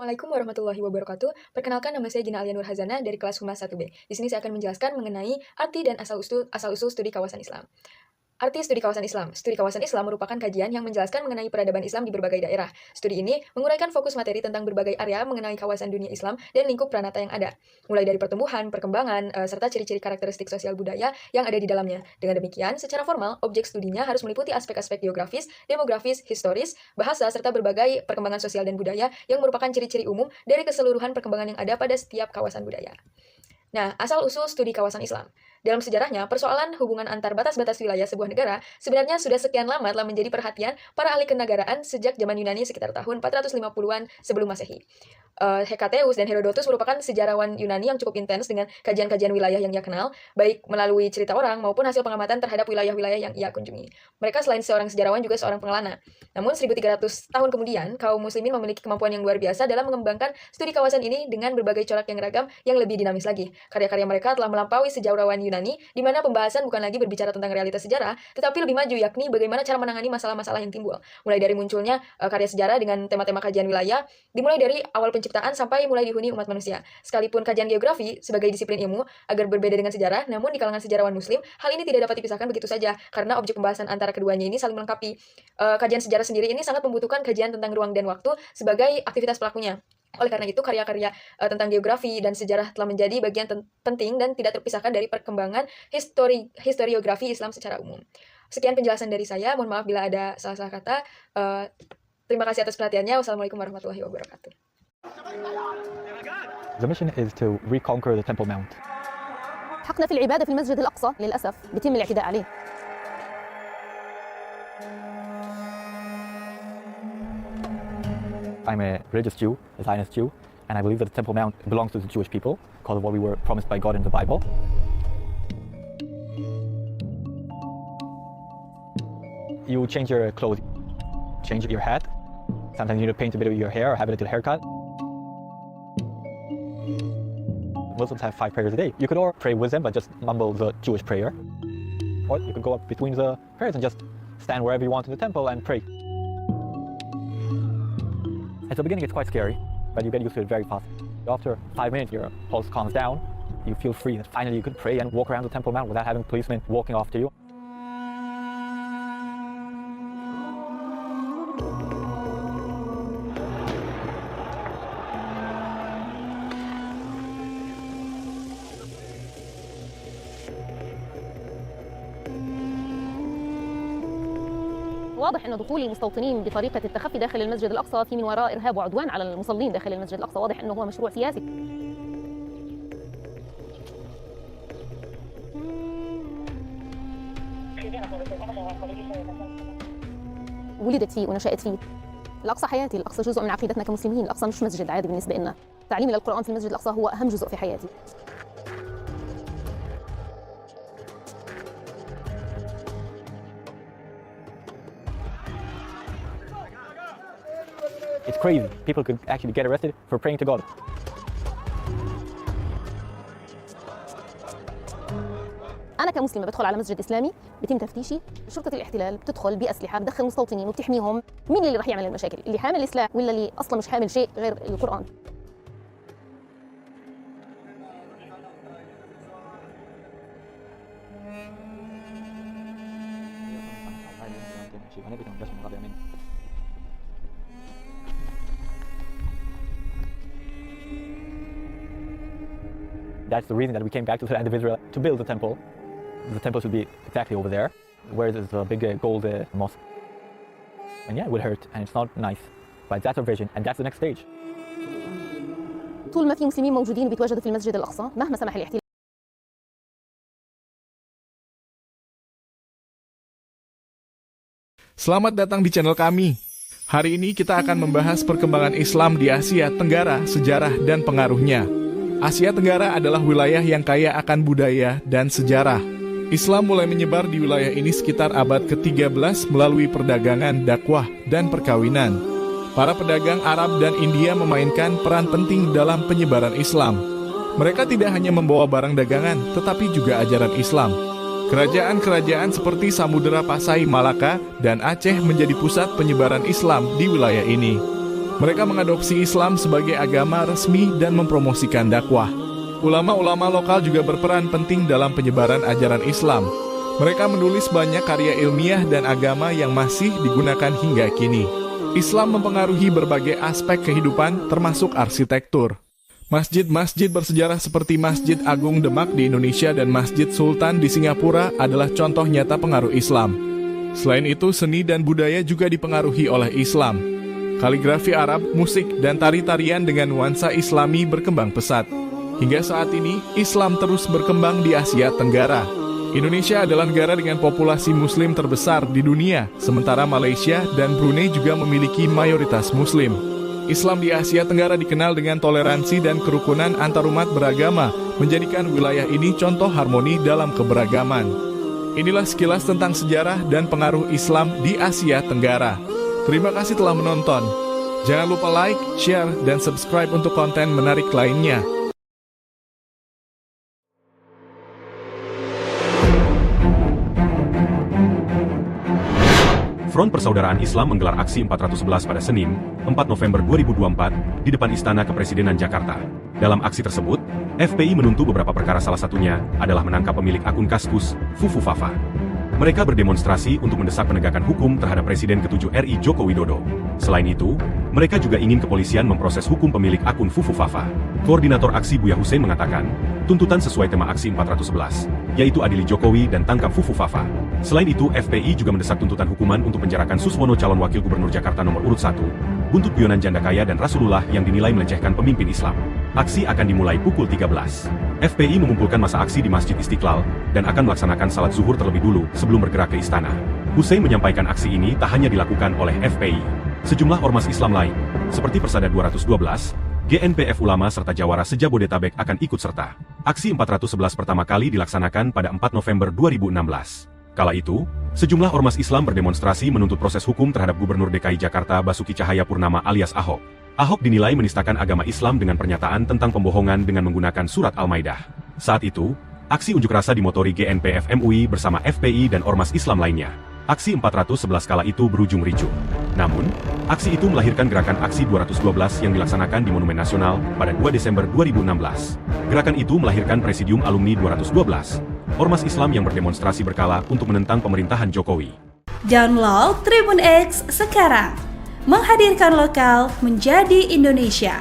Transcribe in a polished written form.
Assalamualaikum warahmatullahi wabarakatuh. Perkenalkan, nama saya Gina Alia Nur Hazana dari kelas Humas 1B. Di sini saya akan menjelaskan mengenai arti dan asal-usul studi kawasan Islam. Arti studi kawasan Islam. Studi kawasan Islam merupakan kajian yang menjelaskan mengenai peradaban Islam di berbagai daerah. Studi ini menguraikan fokus materi tentang berbagai area mengenai kawasan dunia Islam dan lingkup pranata yang ada, mulai dari pertumbuhan, perkembangan, serta ciri-ciri karakteristik sosial budaya yang ada di dalamnya. Dengan demikian, secara formal, objek studinya harus meliputi aspek-aspek geografis, demografis, historis, bahasa, serta berbagai perkembangan sosial dan budaya yang merupakan ciri-ciri umum dari keseluruhan perkembangan yang ada pada setiap kawasan budaya. Nah, asal-usul studi kawasan Islam. Dalam sejarahnya, persoalan hubungan antar batas-batas wilayah sebuah negara sebenarnya sudah sekian lama telah menjadi perhatian para ahli kenegaraan sejak zaman Yunani sekitar tahun 450-an sebelum Masehi. Hekateus dan Herodotus merupakan sejarawan Yunani yang cukup intens dengan kajian-kajian wilayah yang ia kenal, baik melalui cerita orang maupun hasil pengamatan terhadap wilayah-wilayah yang ia kunjungi. Mereka selain seorang sejarawan juga seorang pengelana. Namun 1300 tahun kemudian, kaum muslimin memiliki kemampuan yang luar biasa dalam mengembangkan studi kawasan ini dengan berbagai corak yang ragam yang lebih dinamis lagi. Karya-karya mereka telah melampaui sejarawan Yunani, di mana pembahasan bukan lagi berbicara tentang realitas sejarah, tetapi lebih maju, yakni bagaimana cara menangani masalah-masalah yang timbul. Mulai dari munculnya karya sejarah dengan tema-tema kajian wilayah, dimulai dari awal penciptaan sampai mulai dihuni umat manusia. Sekalipun kajian geografi sebagai disiplin ilmu agar berbeda dengan sejarah, namun di kalangan sejarawan muslim, hal ini tidak dapat dipisahkan begitu saja, karena objek pembahasan antara keduanya ini saling melengkapi. Kajian sejarah sendiri ini sangat membutuhkan kajian tentang ruang dan waktu sebagai aktivitas pelakunya. Oleh karena itu, karya-karya tentang geografi dan sejarah telah menjadi bagian penting dan tidak terpisahkan dari perkembangan historiografi Islam secara umum. Sekian penjelasan dari saya, mohon maaf bila ada salah-salah kata. Terima kasih atas perhatiannya. Wassalamualaikum warahmatullahi wabarakatuh. The mission is to reconquer the Temple Mount. حقنا في العبادة في المسجد الأقصى للأسف بيتم الاعتداء عليه. I'm a religious Jew, a Zionist Jew, and I believe that the Temple Mount belongs to the Jewish people because of what we were promised by God in the Bible. You change your clothes, change your hat. Sometimes you need to paint a bit of your hair or have a little haircut. Muslims have 5 prayers a day. You could all pray with them, but just mumble the Jewish prayer. Or you could go up between the prayers and just stand wherever you want in the temple and pray. At the beginning, it's quite scary, but you get used to it very fast. After 5 minutes, your pulse calms down. You feel free that finally you could pray and walk around the Temple Mount without having policemen walking after you. واضح أن دخول المستوطنين بطريقة التخفي داخل المسجد الأقصى في من وراء إرهاب وعدوان على المصلين داخل المسجد الأقصى، واضح أنه هو مشروع سياسي. ولدت فيه ونشأت فيه. الأقصى حياتي، الأقصى جزء من عقيدتنا كمسلمين، الأقصى مش مسجد عادي بالنسبة لنا. تعليمي للقرآن في المسجد الأقصى هو أهم جزء في حياتي. It's crazy. People could actually get arrested for praying to God. أنا كمسلمة بدخل على مسجد إسلامي، بيتم تفتيشي، شرطة الاحتلال بتدخل بأسلحة، بتدخل مستوطنين وبتحميهم. مين اللي رح يعمل المشاكل؟ اللي حامل سلاح ولا اللي أصلا مش حامل شيء غير القرآن؟ That's the reason that we came back to the land of Israel to build the temple. The temple should be exactly over there, where there's a big gold mosque. And yeah, it will hurt, and it's not nice. But that's our vision, and that's the next stage. طول ما في مسلمين موجودين وبيتواجدوا في المسجد الأقصى مهما سمح الاحتلال. Selamat datang di channel kami. Hari ini kita akan membahas perkembangan Islam di Asia Tenggara, sejarah dan pengaruhnya. Asia Tenggara adalah wilayah yang kaya akan budaya dan sejarah. Islam mulai menyebar di wilayah ini sekitar abad ke-13 melalui perdagangan, dakwah, dan perkawinan. Para pedagang Arab dan India memainkan peran penting dalam penyebaran Islam. Mereka tidak hanya membawa barang dagangan, tetapi juga ajaran Islam. Kerajaan-kerajaan seperti Samudera Pasai, Malaka, dan Aceh menjadi pusat penyebaran Islam di wilayah ini. Mereka mengadopsi Islam sebagai agama resmi dan mempromosikan dakwah. Ulama-ulama lokal juga berperan penting dalam penyebaran ajaran Islam. Mereka menulis banyak karya ilmiah dan agama yang masih digunakan hingga kini. Islam mempengaruhi berbagai aspek kehidupan termasuk arsitektur. Masjid-masjid bersejarah seperti Masjid Agung Demak di Indonesia dan Masjid Sultan di Singapura adalah contoh nyata pengaruh Islam. Selain itu, seni dan budaya juga dipengaruhi oleh Islam. Kaligrafi Arab, musik, dan tari-tarian dengan nuansa Islami berkembang pesat. Hingga saat ini, Islam terus berkembang di Asia Tenggara. Indonesia adalah negara dengan populasi Muslim terbesar di dunia, sementara Malaysia dan Brunei juga memiliki mayoritas Muslim. Islam di Asia Tenggara dikenal dengan toleransi dan kerukunan antarumat beragama, menjadikan wilayah ini contoh harmoni dalam keberagaman. Inilah sekilas tentang sejarah dan pengaruh Islam di Asia Tenggara. Terima kasih telah menonton. Jangan lupa like, share, dan subscribe untuk konten menarik lainnya. Front Persaudaraan Islam menggelar aksi 411 pada Senin, 4 November 2024, di depan Istana Kepresidenan Jakarta. Dalam aksi tersebut, FPI menuntut beberapa perkara, salah satunya adalah menangkap pemilik akun Kaskus, Fufu Fafa. Mereka berdemonstrasi untuk mendesak penegakan hukum terhadap Presiden ke-7 RI Joko Widodo. Selain itu, mereka juga ingin kepolisian memproses hukum pemilik akun Fufu Fafa. Koordinator aksi Buya Hussein mengatakan, tuntutan sesuai tema aksi 411, yaitu adili Jokowi dan tangkap Fufu Fafa. Selain itu, FPI juga mendesak tuntutan hukuman untuk penjarakan Suswono calon wakil gubernur Jakarta nomor urut 1, buntut guyonan janda kaya dan Rasulullah yang dinilai melecehkan pemimpin Islam. Aksi akan dimulai pukul 13. FPI mengumpulkan massa aksi di Masjid Istiqlal dan akan melaksanakan salat zuhur terlebih dulu sebelum bergerak ke istana. Hussein menyampaikan aksi ini tak hanya dilakukan oleh FPI. Sejumlah ormas Islam lain, seperti Persada 212, GNPF Ulama serta Jawara Sejabodetabek akan ikut serta. Aksi 411 pertama kali dilaksanakan pada 4 November 2016. Kala itu, sejumlah ormas Islam berdemonstrasi menuntut proses hukum terhadap Gubernur DKI Jakarta Basuki Cahayapurnama alias Ahok. Ahok dinilai menistakan agama Islam dengan pernyataan tentang pembohongan dengan menggunakan surat Al-Maidah. Saat itu, aksi unjuk rasa dimotori GNPF MUI bersama FPI dan ormas Islam lainnya. Aksi 411 kala itu berujung ricuh. Namun, aksi itu melahirkan gerakan aksi 212 yang dilaksanakan di Monumen Nasional pada 2 Desember 2016. Gerakan itu melahirkan Presidium Alumni 212, ormas Islam yang berdemonstrasi berkala untuk menentang pemerintahan Jokowi. Download Tribun X sekarang, menghadirkan lokal menjadi Indonesia.